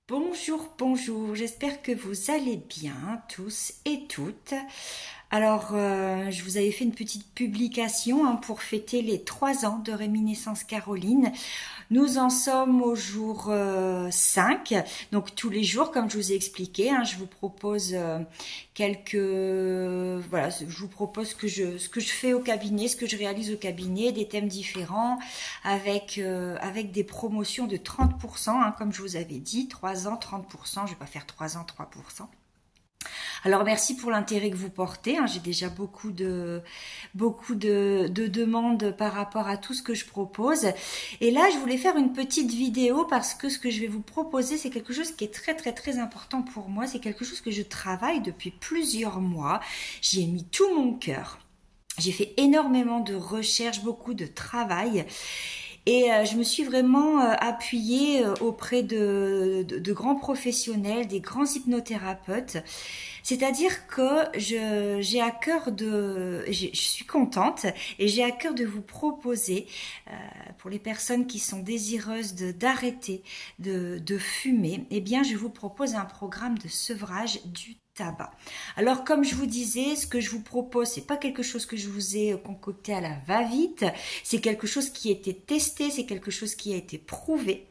Bonjour, bonjour, j'espère que vous allez bien tous et toutes. Alors, je vous avais fait une petite publication pour fêter les 3 ans de Réminiscence Caroline. Nous en sommes au jour 5, donc tous les jours, comme je vous ai expliqué, je vous propose voilà, je vous propose ce que je fais au cabinet, ce que je réalise au cabinet, des thèmes différents, avec des promotions de 30%, comme je vous avais dit, 3 ans, 30%, je vais pas faire 3 ans, 3%. Alors merci pour l'intérêt que vous portez. J'ai déjà beaucoup de demandes par rapport à tout ce que je propose. Et là, je voulais faire une petite vidéo parce que ce que je vais vous proposer, c'est quelque chose qui est très très très important pour moi. C'est quelque chose que je travaille depuis plusieurs mois. J'y ai mis tout mon cœur. J'ai fait énormément de recherches, beaucoup de travail. Et je me suis vraiment appuyée auprès de grands professionnels, des grands hypnothérapeutes. C'est-à-dire que j'ai à cœur je suis contente et j'ai à cœur de vous proposer, pour les personnes qui sont désireuses d'arrêter de fumer, eh bien je vous propose un programme de sevrage du tabac. Alors comme je vous disais, ce que je vous propose, c'est pas quelque chose que je vous ai concocté à la va-vite, c'est quelque chose qui a été testé, c'est quelque chose qui a été prouvé.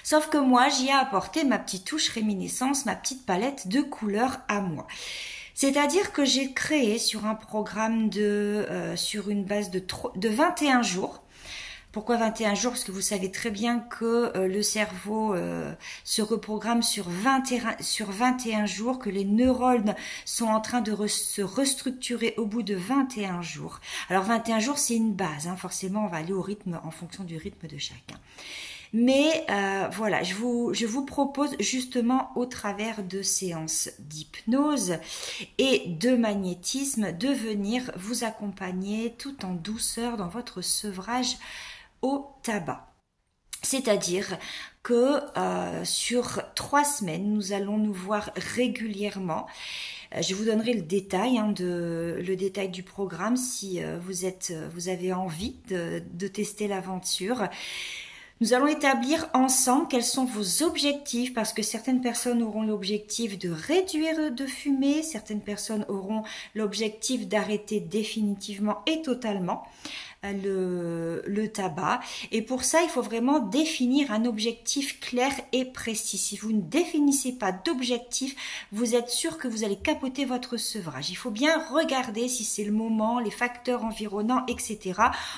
Sauf que moi, j'y ai apporté ma petite touche réminiscence, ma petite palette de couleurs à moi. C'est-à-dire que j'ai créé sur un programme sur une base de 21 jours. Pourquoi 21 jours? Parce que vous savez très bien que le cerveau se reprogramme sur 21 jours, que les neurones sont en train de se restructurer au bout de 21 jours. Alors 21 jours, c'est une base. Forcément, on va aller au rythme en fonction du rythme de chacun. Mais voilà, je vous propose justement au travers de séances d'hypnose et de magnétisme de venir vous accompagner tout en douceur dans votre sevrage au tabac. C'est-à-dire que sur 3 semaines, nous allons nous voir régulièrement. Je vous donnerai le détail, le détail du programme si vous avez envie de tester l'aventure. Nous allons établir ensemble quels sont vos objectifs, parce que certaines personnes auront l'objectif de réduire de fumer, certaines personnes auront l'objectif d'arrêter définitivement et totalement le tabac. Et pour ça, il faut vraiment définir un objectif clair et précis. Si vous ne définissez pas d'objectif, vous êtes sûr que vous allez capoter votre sevrage. Il faut bien regarder si c'est le moment, les facteurs environnants, etc.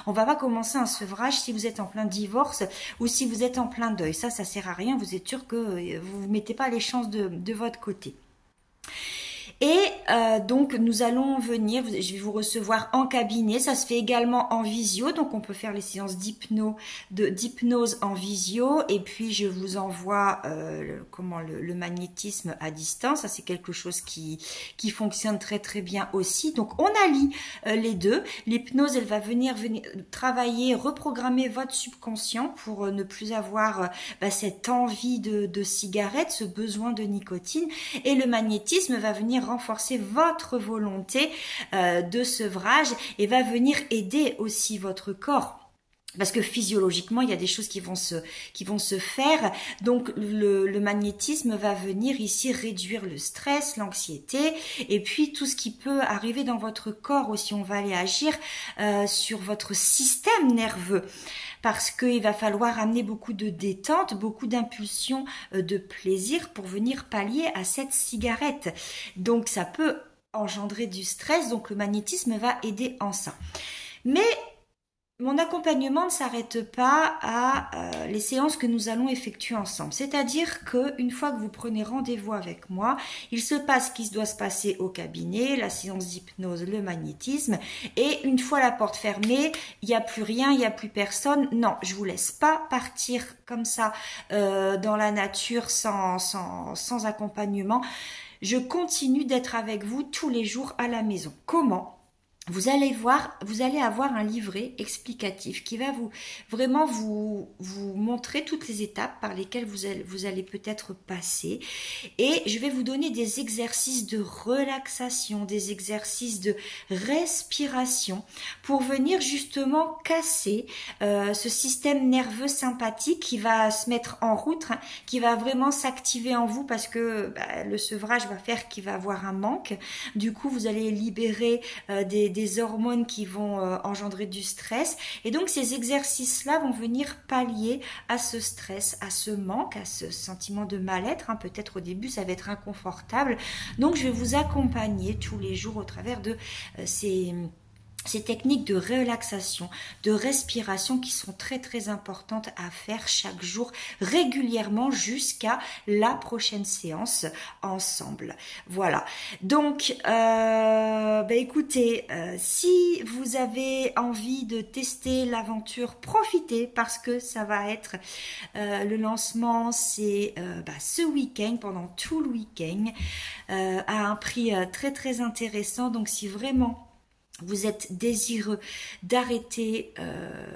On va pas commencer un sevrage si vous êtes en plein divorce ou si vous êtes en plein deuil. Ça sert à rien. Vous êtes sûr que vous ne mettez pas les chances de votre côté. Et donc nous allons venir, je vais vous recevoir en cabinet, ça se fait également en visio, donc on peut faire les séances d'hypnose en visio, et puis je vous envoie le magnétisme à distance. Ça c'est quelque chose qui fonctionne très très bien aussi. Donc on allie les deux. L'hypnose, elle va venir travailler, reprogrammer votre subconscient pour ne plus avoir cette envie de cigarette, ce besoin de nicotine, et le magnétisme va venir renforcer votre volonté de sevrage et va venir aider aussi votre corps. Parce que physiologiquement, il y a des choses qui vont se faire. Donc, le magnétisme va venir ici réduire le stress, l'anxiété, et puis tout ce qui peut arriver dans votre corps aussi. On va aller agir sur votre système nerveux. Parce qu'il va falloir amener beaucoup de détente, beaucoup d'impulsion de plaisir pour venir pallier à cette cigarette. Donc, ça peut engendrer du stress. Donc, le magnétisme va aider en ça. Mais mon accompagnement ne s'arrête pas à les séances que nous allons effectuer ensemble. C'est-à-dire qu'une fois que vous prenez rendez-vous avec moi, il se passe ce qui doit se passer au cabinet, la séance d'hypnose, le magnétisme. Et une fois la porte fermée, il n'y a plus rien, il n'y a plus personne. Non, je vous laisse pas partir comme ça dans la nature sans accompagnement. Je continue d'être avec vous tous les jours à la maison. Comment ? vous allez voir, vous allez avoir un livret explicatif qui va vraiment vous montrer toutes les étapes par lesquelles vous allez peut-être passer. Et je vais vous donner des exercices de relaxation, des exercices de respiration pour venir justement casser ce système nerveux sympathique qui va se mettre en route, hein, qui va vraiment s'activer en vous parce que le sevrage va faire qu'il va avoir un manque. Du coup, vous allez libérer des hormones qui vont engendrer du stress. Et donc, ces exercices-là vont venir pallier à ce stress, à ce manque, à ce sentiment de mal-être. Hein. Peut-être au début, ça va être inconfortable. Donc, je vais vous accompagner tous les jours au travers de ces techniques de relaxation, de respiration qui sont très très importantes à faire chaque jour régulièrement jusqu'à la prochaine séance ensemble. Voilà. Donc, écoutez, si vous avez envie de tester l'aventure, profitez parce que ça va être le lancement, c'est ce week-end, pendant tout le week-end, à un prix très très intéressant. Donc, si vraiment vous êtes désireux d'arrêter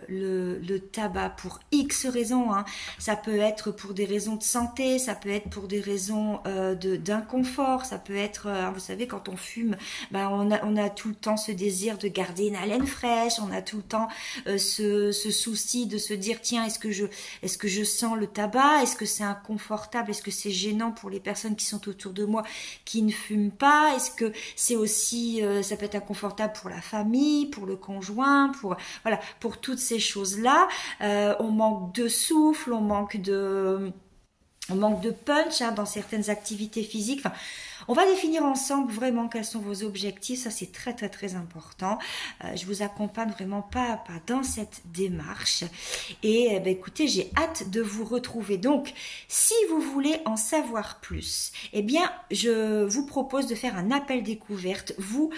le tabac pour X raisons, hein. Ça peut être pour des raisons de santé, ça peut être pour des raisons d'inconfort, ça peut être, vous savez, quand on fume, on a tout le temps ce désir de garder une haleine fraîche, on a tout le temps ce souci de se dire, tiens, est-ce que je sens le tabac, est-ce que c'est inconfortable, est-ce que c'est gênant pour les personnes qui sont autour de moi qui ne fument pas, est-ce que c'est aussi, ça peut être inconfortable pour la famille, pour le conjoint, pour toutes ces choses-là. On manque de souffle, on manque de punch dans certaines activités physiques. Enfin, on va définir ensemble vraiment quels sont vos objectifs. Ça, c'est très, très, très important. Je vous accompagne vraiment pas à pas dans cette démarche. Et écoutez, j'ai hâte de vous retrouver. Donc, si vous voulez en savoir plus, je vous propose de faire un appel découverte. Vous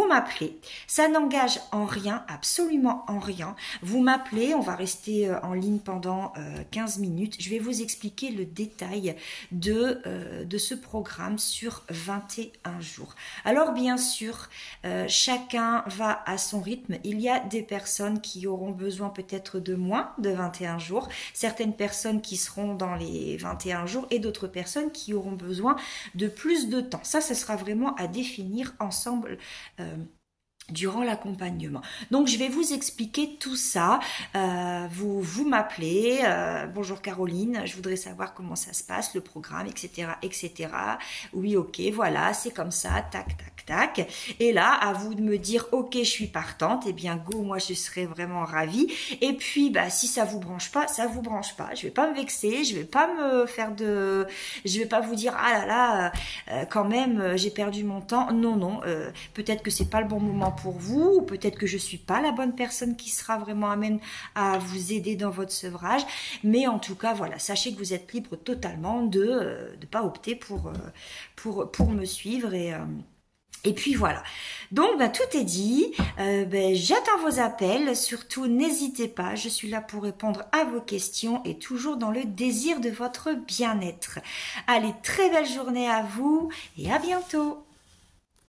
m'appelez. Ça n'engage en rien, absolument en rien. Vous m'appelez, on va rester en ligne pendant 15 minutes. Je vais vous expliquer le détail de ce programme sur 21 jours. Alors bien sûr, chacun va à son rythme. Il y a des personnes qui auront besoin peut-être de moins de 21 jours, certaines personnes qui seront dans les 21 jours et d'autres personnes qui auront besoin de plus de temps. Ça sera vraiment à définir ensemble durant l'accompagnement. Donc, je vais vous expliquer tout ça. Vous m'appelez. Bonjour Caroline, je voudrais savoir comment ça se passe, le programme, etc., etc. Oui, ok, voilà, c'est comme ça, tac, tac, tac. Et là, à vous de me dire, ok, je suis partante. Eh bien, go, moi, je serais vraiment ravie. Et puis, si ça vous branche pas, ça vous branche pas. Je vais pas me vexer, je vais pas je vais pas vous dire, ah là là, quand même, j'ai perdu mon temps. Non, non, peut-être que c'est pas le bon moment pour vous, ou peut-être que je suis pas la bonne personne qui sera vraiment amène à vous aider dans votre sevrage, mais en tout cas voilà, sachez que vous êtes libre totalement de pas opter pour me suivre et puis voilà. Donc tout est dit. J'attends vos appels. Surtout n'hésitez pas. Je suis là pour répondre à vos questions et toujours dans le désir de votre bien-être. Allez, très belle journée à vous et à bientôt.